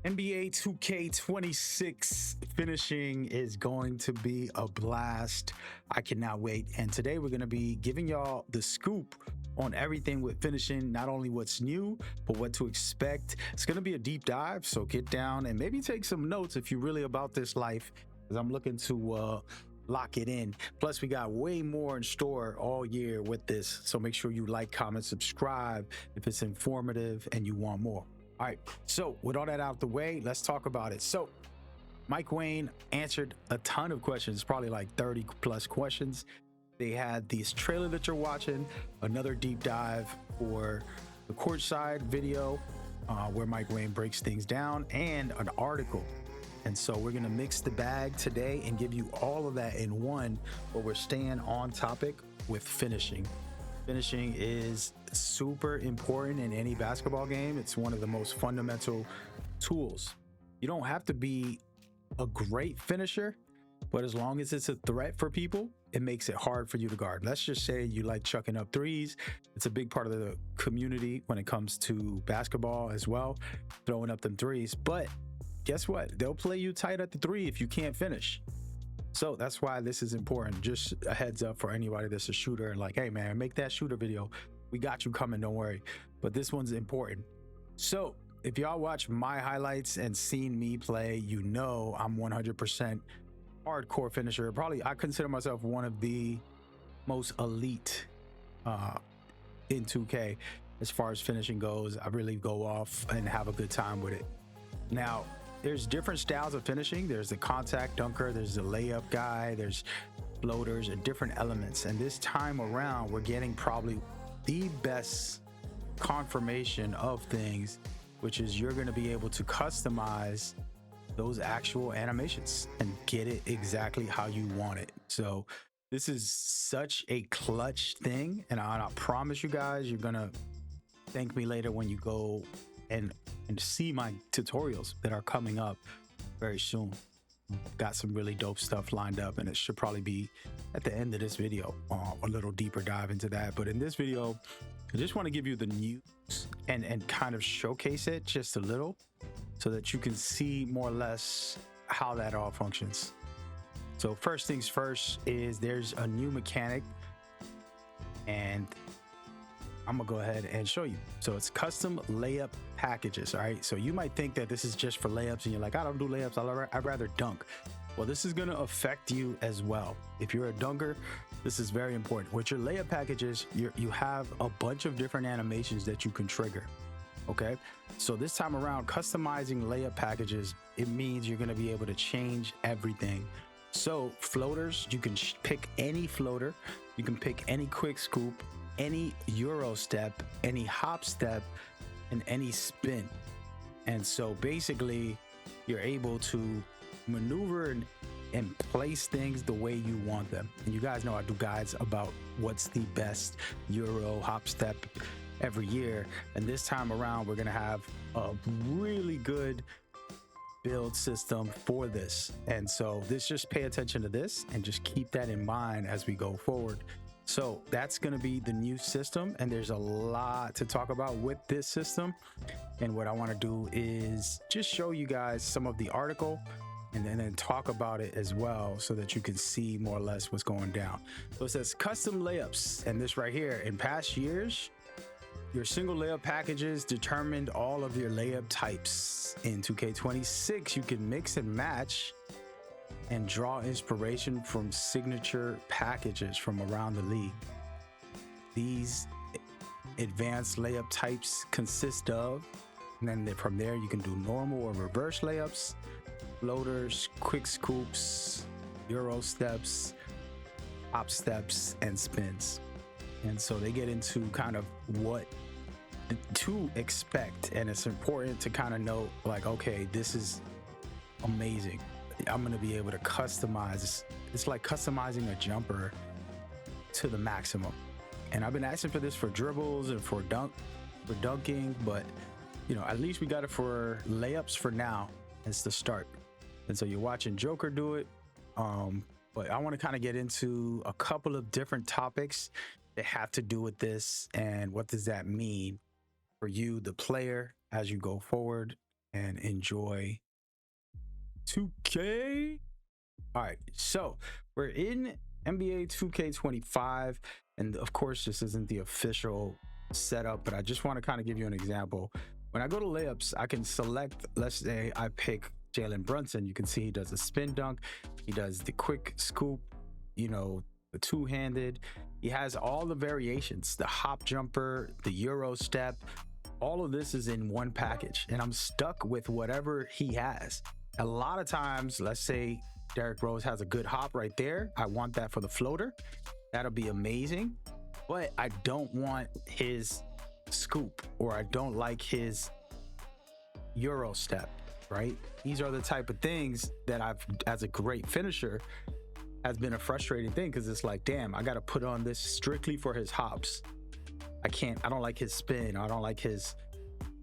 NBA 2K26 finishing is going to be a blast. I cannot wait. And today we're going to be giving y'all the scoop on everything with finishing, not only what's new, but what to expect. It's going to be a deep dive, so get down and maybe take some notes if you're really about this life, because I'm looking to lock it in. Plus, we got way more in store all year with this. So make sure you like, comment, subscribe if it's informative and you want more. All right, so with all that out the way, let's talk about it. So Mike Wayne answered a ton of questions, probably like 30 plus questions. They had this trailer that you're watching, another deep dive for the courtside video where Mike Wayne breaks things down, and an article. And so we're gonna mix the bag today and give you all of that in one, but we're staying on topic with finishing. Finishing is super important in any basketball game. It's one of the most fundamental tools. You don't have to be a great finisher, but as long as it's a threat for people, it makes it hard for you to guard. Let's just say you like chucking up threes. It's a big part of the community when it comes to basketball as well, throwing up them threes. But guess what? They'll play you tight at the three if you can't finish. So that's why this is important. Just a heads up for anybody that's a shooter and like, hey man, make that shooter video. We got you coming, don't worry. But this one's important. So if y'all watch my highlights and seen me play, you know I'm 100% hardcore finisher. Probably I consider myself one of the most elite in 2K as far as finishing goes. I really go off and have a good time with it. Now, there's different styles of finishing. There's the contact dunker, there's the layup guy, there's floaters and different elements. And this time around, we're getting probably the best confirmation of things, which is you're going to be able to customize those actual animations and get it exactly how you want it. So this is such a clutch thing. And I promise you guys, you're going to thank me later when you go and see my tutorials that are coming up very soon. Got some really dope stuff lined up, and it should probably be at the end of this video, a little deeper dive into that. But in this video, I just want to give you the news and kind of showcase it just a little so that you can see more or less how that all functions. So first things first is there's a new mechanic, and I'm gonna go ahead and show you. So it's custom layup packages. All right, so you might think that this is just for layups and you're like, I don't do layups, I'd rather dunk. Well, this is gonna affect you as well. If you're a dunker, this is very important. With your layup packages, you have a bunch of different animations that you can trigger. Okay, so this time around, customizing layup packages, it means you're gonna be able to change everything. So floaters, you can pick any floater, you can pick any quick scoop, any Euro step, any hop step, and any spin. And so basically you're able to maneuver and place things the way you want them. And you guys know I do guides about what's the best Euro hop step every year. And this time around, we're gonna have a really good build system for this. And so just pay attention to this and just keep that in mind as we go forward. So that's going to be the new system, and there's a lot to talk about with this system. And what I want to do is just show you guys some of the article and then talk about it as well so that you can see more or less what's going down. So it says custom layups, and this right here, in past years, your single layup packages determined all of your layup types. In 2K26, you can mix and match and draw inspiration from signature packages from around the league. These advanced layup types consist of, and then from there you can do normal or reverse layups, floaters, quick scoops, Euro steps, hop steps, and spins. And so they get into kind of what to expect, and it's important to kind of know like, okay, this is amazing. I'm going to be able to customize. It's like customizing a jumper to the maximum. And I've been asking for this for dribbles and for dunking, but you know, at least we got it for layups for now. It's the start. And so you're watching Joker do it. But I want to kind of get into a couple of different topics that have to do with this and what does that mean for you, the player, as you go forward. and enjoy 2K. All right, so we're in NBA 2K25, and of course, this isn't the official setup, but I just want to kind of give you an example. When I go to layups, I can select, let's say I pick Jalen Brunson. You can see he does a spin dunk, he does the quick scoop, you know, the two-handed. He has all the variations, the hop jumper, the Euro step. All of this is in one package, and I'm stuck with whatever he has. A lot of times, let's say Derrick Rose has a good hop right there. I want that for the floater. That'll be amazing. But I don't want his scoop, or I don't like his Euro step, right? These are the type of things that I've, as a great finisher, has been a frustrating thing, because it's like, damn, I got to put on this strictly for his hops. I don't like his spin. I don't like his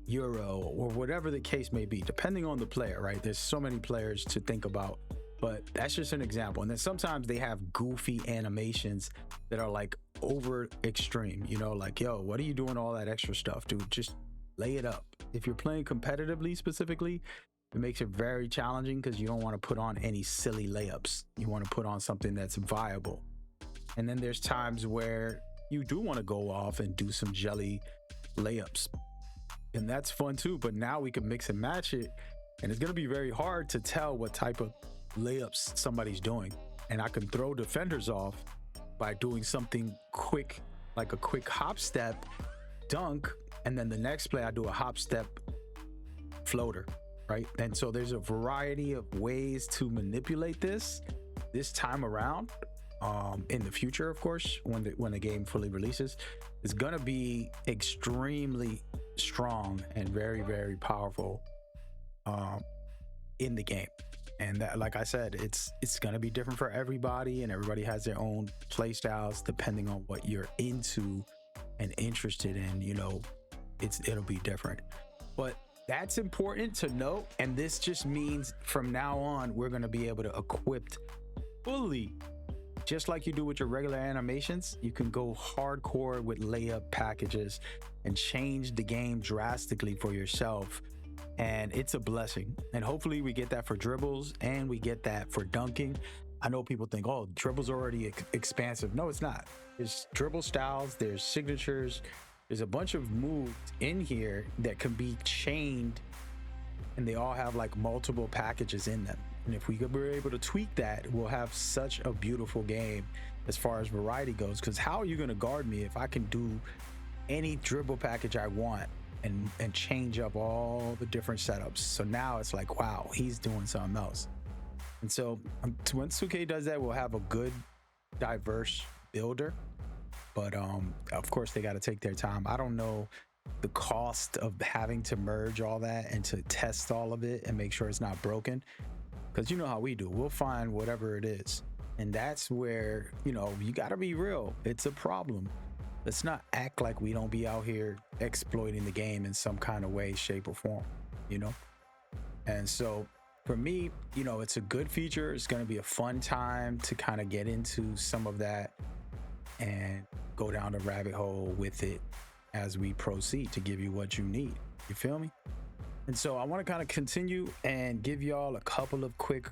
Euro, or whatever the case may be, depending on the player, right? There's so many players to think about, but that's just an example. And then sometimes they have goofy animations that are like over extreme, you know, like, yo, what are you doing all that extra stuff, dude? Just lay it up. If you're playing competitively specifically, it makes it very challenging, because you don't want to put on any silly layups. You want to put on something that's viable. And then there's times where you do want to go off and do some jelly layups, and that's fun too. But now we can mix and match it, and it's going to be very hard to tell what type of layups somebody's doing. And I can throw defenders off by doing something quick, like a quick hop step dunk, and then the next play I do a hop step floater, right? And so there's a variety of ways to manipulate this time around. In the future, of course, when the game fully releases, it's gonna be extremely strong and very, very powerful in the game. And that, like I said, it's gonna be different for everybody, and everybody has their own play styles depending on what you're into and interested in. You know, it'll be different, but that's important to note. And this just means from now on, we're gonna be able to equip fully. Just like you do with your regular animations, you can go hardcore with layup packages and change the game drastically for yourself. And it's a blessing. And hopefully we get that for dribbles, and we get that for dunking. I know people think, oh, dribbles already expansive. No, it's not. There's dribble styles, there's signatures, there's a bunch of moves in here that can be chained, and they all have like multiple packages in them. And if we were able to tweak that, we'll have such a beautiful game as far as variety goes. Because how are you going to guard me if I can do any dribble package I want and change up all the different setups? So now it's like, wow, he's doing something else. And so when 2K does that, we'll have a good, diverse builder. But of course, they got to take their time. I don't know the cost of having to merge all that and to test all of it and make sure it's not broken. Because you know how we do, we'll find whatever it is. And that's where, you know, you got to be real. It's a problem. Let's not act like we don't be out here exploiting the game in some kind of way, shape, or form, you know? And so for me, you know, it's a good feature. It's going to be a fun time to kind of get into some of that and go down the rabbit hole with it as we proceed to give you what you need. You feel me? And so I want to kind of continue and give y'all a couple of quick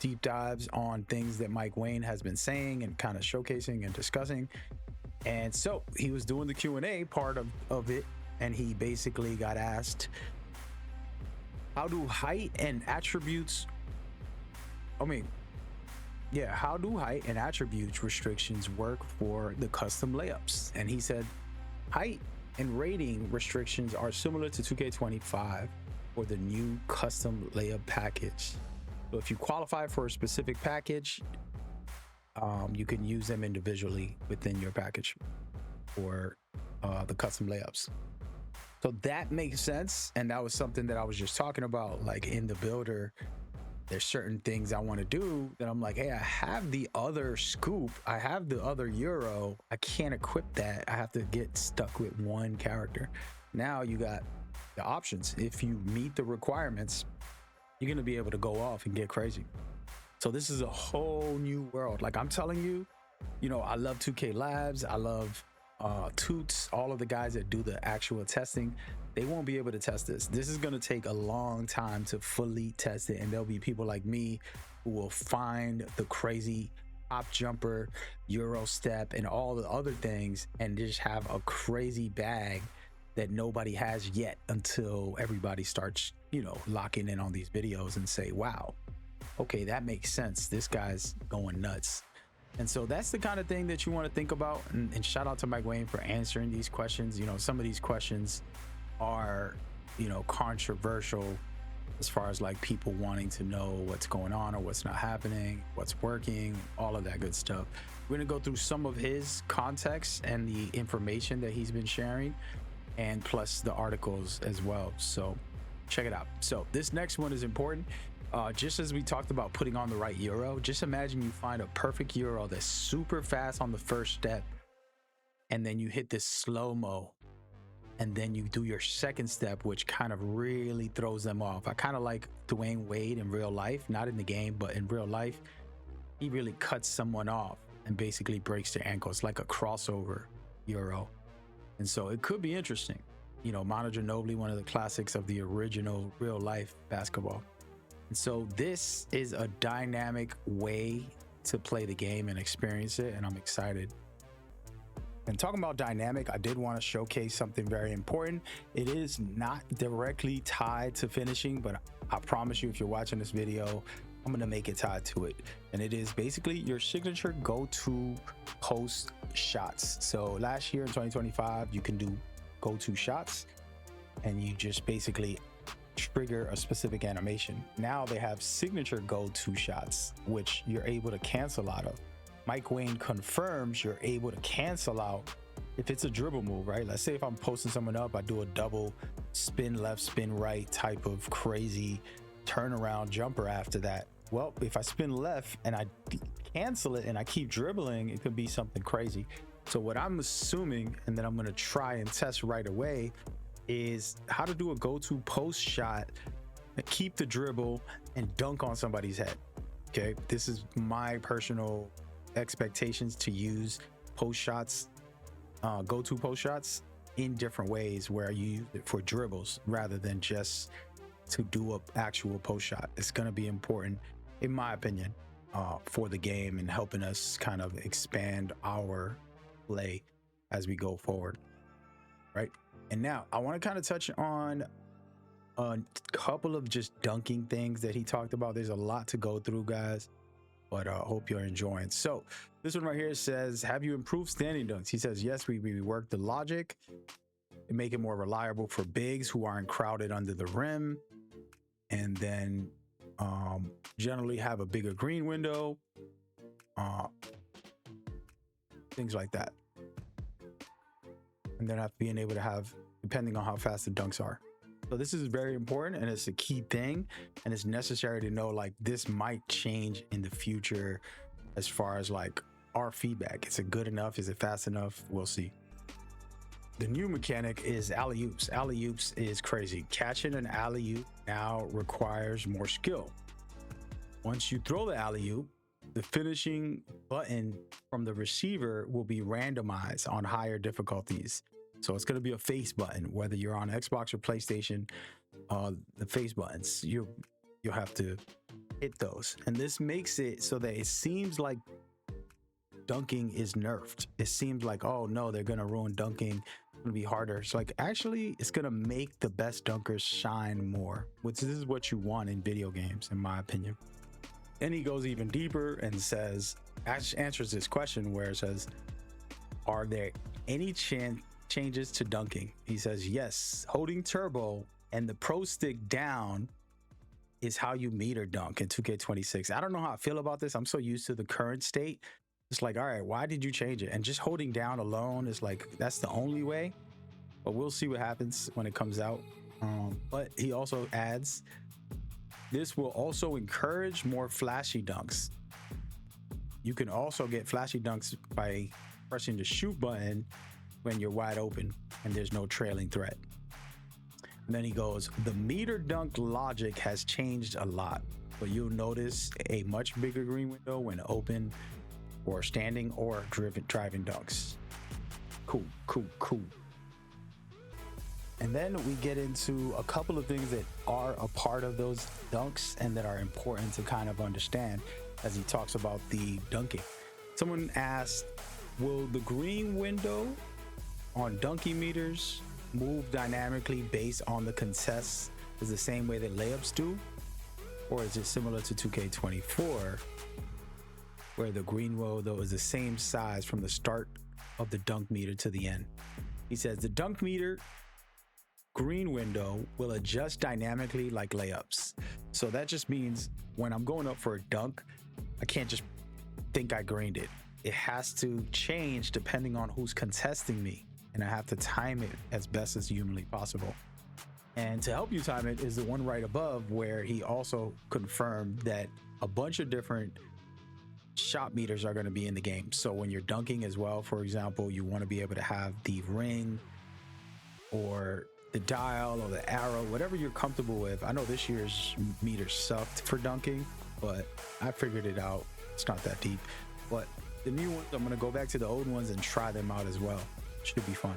deep dives on things that Mike Wayne has been saying and kind of showcasing and discussing. And so he was doing the Q&A part of it, and he basically got asked, how do height and attributes restrictions work for the custom layups? And he said, height and rating restrictions are similar to 2K25 for the new custom layup package. So if you qualify for a specific package, you can use them individually within your package for the custom layups. So that makes sense. And that was something that I was just talking about, like in the builder, there's certain things I want to do that I'm like, hey, I have the other scoop, I have the other Euro, I can't equip that. I have to get stuck with one character. Now you got the options. If you meet the requirements, you're going to be able to go off and get crazy. So this is a whole new world. Like I'm telling you, you know, I love 2K Labs. I love Toots, all of the guys that do the actual testing, they won't be able to test this. This is going to take a long time to fully test it, and there'll be people like me who will find the crazy hop jumper, Euro step, and all the other things, and just have a crazy bag that nobody has yet, until everybody starts, you know, locking in on these videos and say, wow, okay, that makes sense, this guy's going nuts. And so that's the kind of thing that you want to think about. And shout out to Mike Wayne for answering these questions. You know, some of these questions are, you know, controversial as far as like people wanting to know what's going on or what's not happening, what's working, all of that good stuff. We're going to go through some of his context and the information that he's been sharing, and plus the articles as well. So check it out. So this next one is important. Just as we talked about putting on the right Euro, just imagine you find a perfect Euro that's super fast on the first step, and then you hit this slow-mo, and then you do your second step, which kind of really throws them off. I kind of like Dwayne Wade in real life, not in the game, but in real life, he really cuts someone off and basically breaks their ankle. It's like a crossover Euro. And so it could be interesting. You know, Manu Ginobili, one of the classics of the original real life basketball. And so this is a dynamic way to play the game and experience it, and I'm excited. And talking about dynamic, I did want to showcase something very important. It is not directly tied to finishing, but I promise you, if you're watching this video, I'm going to make it tied to it. And it is basically your signature go-to post shots. So last year in 2025, you can do go-to shots, and you just basically trigger a specific animation. Now they have signature go-to shots, which you're able to cancel out of. Mike Wayne confirms you're able to cancel out if it's a dribble move, right? Let's say if I'm posting someone up, I do a double spin left, spin right type of crazy turnaround jumper after that. Well, if I spin left and I cancel it and I keep dribbling, it could be something crazy. So what I'm assuming, and then I'm going to try and test right away, is how to do a go-to post shot and keep the dribble and dunk on somebody's head. Okay, this is my personal expectations to use post shots, go-to post shots in different ways, where you use it for dribbles rather than just to do a actual post shot. It's going to be important, in my opinion, for the game and helping us kind of expand our play as we go forward, right? And now I want to kind of touch on a couple of just dunking things that he talked about. There's a lot to go through, guys, but I hope you're enjoying. So this one right here says, have you improved standing dunks? He says, yes, we reworked the logic and make it more reliable for bigs who aren't crowded under the rim, and then generally have a bigger green window, things like that. And then being able to have, depending on how fast the dunks are. So this is very important, and it's a key thing, and it's necessary to know, like, this might change in the future as far as like our feedback. Is it good enough? Is it fast enough? We'll see. The new mechanic is alley-oops. Alley-oops is crazy. Catching an alley-oop now requires more skill. Once you throw the alley-oop, the finishing button from the receiver will be randomized on higher difficulties. So it's going to be a face button, whether you're on Xbox or PlayStation. The face buttons, you'll have to hit those, and this makes it so that it seems like dunking is nerfed. It seems like, oh no, they're going to ruin dunking. It's going to be harder. So like, actually, it's going to make the best dunkers shine more, which this is what you want in video games, in my opinion. And he goes even deeper and says, answers this question where it says, are there any changes to dunking? He says, yes, holding turbo and the pro stick down is how you meter dunk in 2K26. I don't know how I feel about this. I'm so used to the current state. It's like, all right, why did you change it? And just holding down alone is like, that's the only way. But we'll see what happens when it comes out. But he also adds, this will also encourage more flashy dunks. You can also get flashy dunks by pressing the shoot button when you're wide open and there's no trailing threat. And then he goes, the meter dunk logic has changed a lot, but you'll notice a much bigger green window when open or standing or driving dunks. Cool. And then we get into a couple of things that are a part of those dunks and that are important to kind of understand as he talks about the dunking. Someone asked, will the green window on dunking meters move dynamically based on the contests is the same way that layups do? Or is it similar to 2K24 where the green window is the same size from the start of the dunk meter to the end? He says the dunk meter green window will adjust dynamically like layups. So that just means when I'm going up for a dunk, I can't just think I greened it. It has to change depending on who's contesting me, and I have to time it as best as humanly possible. And to help you time it is the one right above, where he also confirmed that a bunch of different shot meters are going to be in the game. So when you're dunking as well, for example, you want to be able to have the ring or the dial or the arrow, whatever you're comfortable with. I know this year's meter sucked for dunking, but I figured it out. It's not that deep. But the new ones, I'm going to go back to the old ones and try them out as well. Should be fun.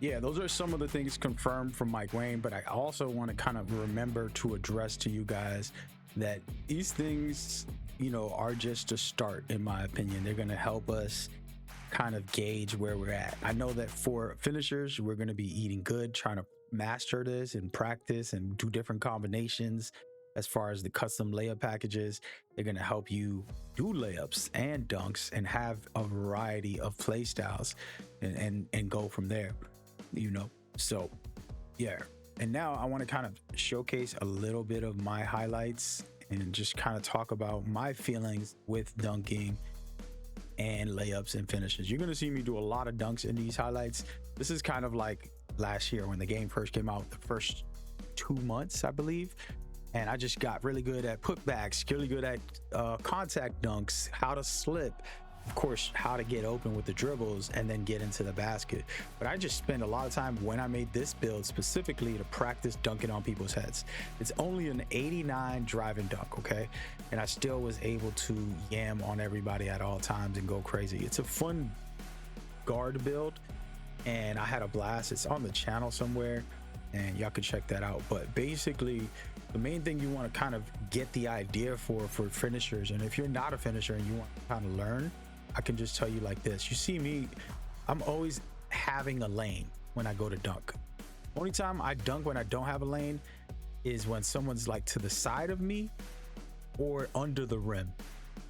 Yeah, those are some of the things confirmed from Mike Wayne, but I also want to kind of remember to address to you guys that these things, you know, are just a start, in my opinion. They're going to help us kind of gauge where we're at. I know that for finishers, we're going to be eating good, trying to master this and practice and do different combinations. As far as the custom layup packages, they're going to help you do layups and dunks and have a variety of play styles and go from there, you know. So yeah, and now I want to kind of showcase a little bit of my highlights and just kind of talk about my feelings with dunking and layups and finishes. You're going to see me do a lot of dunks in these highlights. This is kind of like last year when the game first came out, the first 2 months, I believe. And I just got really good at putbacks, really good at contact dunks, how to slip, of course, how to get open with the dribbles and then get into the basket. But I just spent a lot of time when I made this build specifically to practice dunking on people's heads. It's only an 89 drive and dunk, okay? And I still was able to yam on everybody at all times and go crazy. It's a fun guard build and I had a blast. It's on the channel somewhere and y'all can check that out. But basically, the main thing you want to kind of get the idea for finishers, and if you're not a finisher and you want to kind of learn, I can just tell you like this. You see me, I'm always having a lane when I go to dunk. Only time I dunk when I don't have a lane is when someone's like to the side of me or under the rim.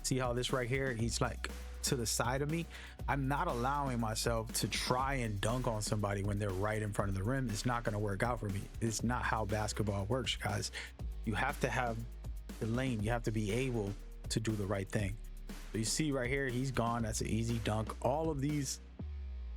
See how this right here, he's like to the side of me. I'm not allowing myself to try and dunk on somebody when they're right in front of the rim. It's not going to work out for me. It's not how basketball works, guys. You have to have the lane. You have to be able to do the right thing. So you see right here, he's gone. That's an easy dunk. All of these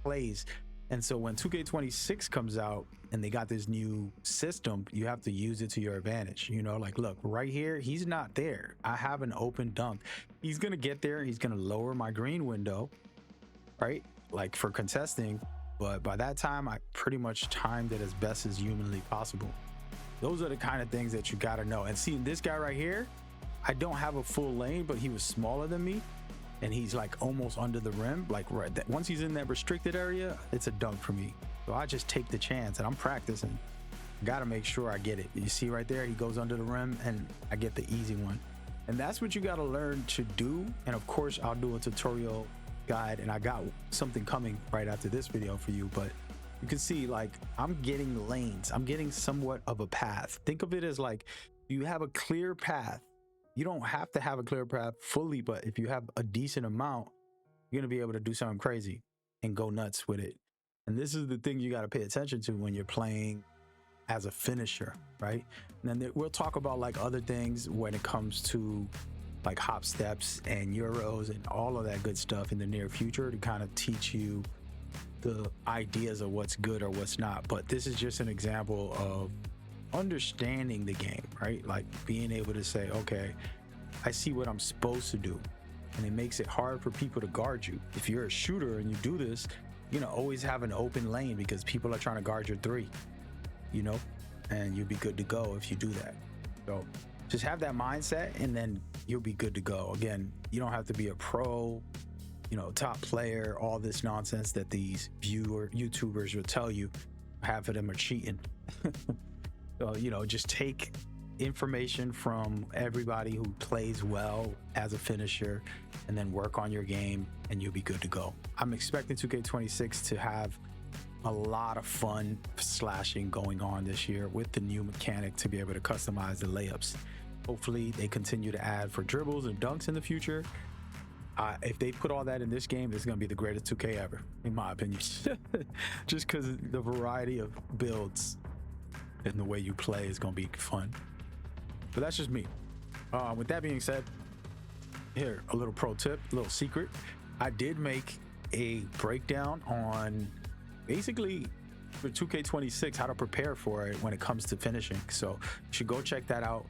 plays. And so when 2K26 comes out and they got this new system, you have to use it to your advantage. You know, like, look, right here, he's not there. I have an open dunk. He's going to get there. He's going to lower my green window, right? Like for contesting. But by that time, I pretty much timed it as best as humanly possible. Those are the kind of things that you got to know. And see, this guy right here, I don't have a full lane, but he was smaller than me. And he's like almost under the rim. Like right, once he's in that restricted area, it's a dunk for me. So I just take the chance and I'm practicing. Got to make sure I get it. You see right there, he goes under the rim and I get the easy one. And that's what you got to learn to do. And of course, I'll do a tutorial guide and I got something coming right after this video for you. But you can see like I'm getting lanes. I'm getting somewhat of a path. Think of it as like you have a clear path. You don't have to have a clear path fully, but if you have a decent amount, you're going to be able to do something crazy and go nuts with it. And this is the thing you got to pay attention to when you're playing as a finisher, right? And then we'll talk about like other things when it comes to like hop steps and euros and all of that good stuff in the near future to kind of teach you the ideas of what's good or what's not. But this is just an example of understanding the game, right? Like being able to say, okay, I see what I'm supposed to do. And it makes it hard for people to guard you. If you're a shooter and you do this, you're gonna always have an open lane because people are trying to guard your three, you know, and you'll be good to go if you do that. So just have that mindset and then you'll be good to go. Again, you don't have to be a pro you know, top player, all this nonsense that these YouTubers will tell you. Half of them are cheating. So, you know, just take information from everybody who plays well as a finisher and then work on your game and you'll be good to go. I'm expecting 2K26 to have a lot of fun slashing going on this year with the new mechanic to be able to customize the layups. Hopefully they continue to add for dribbles and dunks in the future. If they put all that in this game, it's going to be the greatest 2K ever, in my opinion. Just because the variety of builds and the way you play is going to be fun. But that's just me. With that being said, here, a little pro tip, a little secret. I did make a breakdown on basically for 2K26, how to prepare for it when it comes to finishing. So you should go check that out.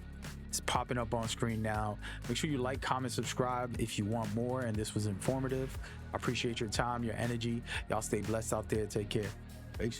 It's popping up on screen now. Make sure you like, comment, subscribe if you want more and this was informative. I appreciate your time, your energy. Y'all stay blessed out there. Take care. Peace.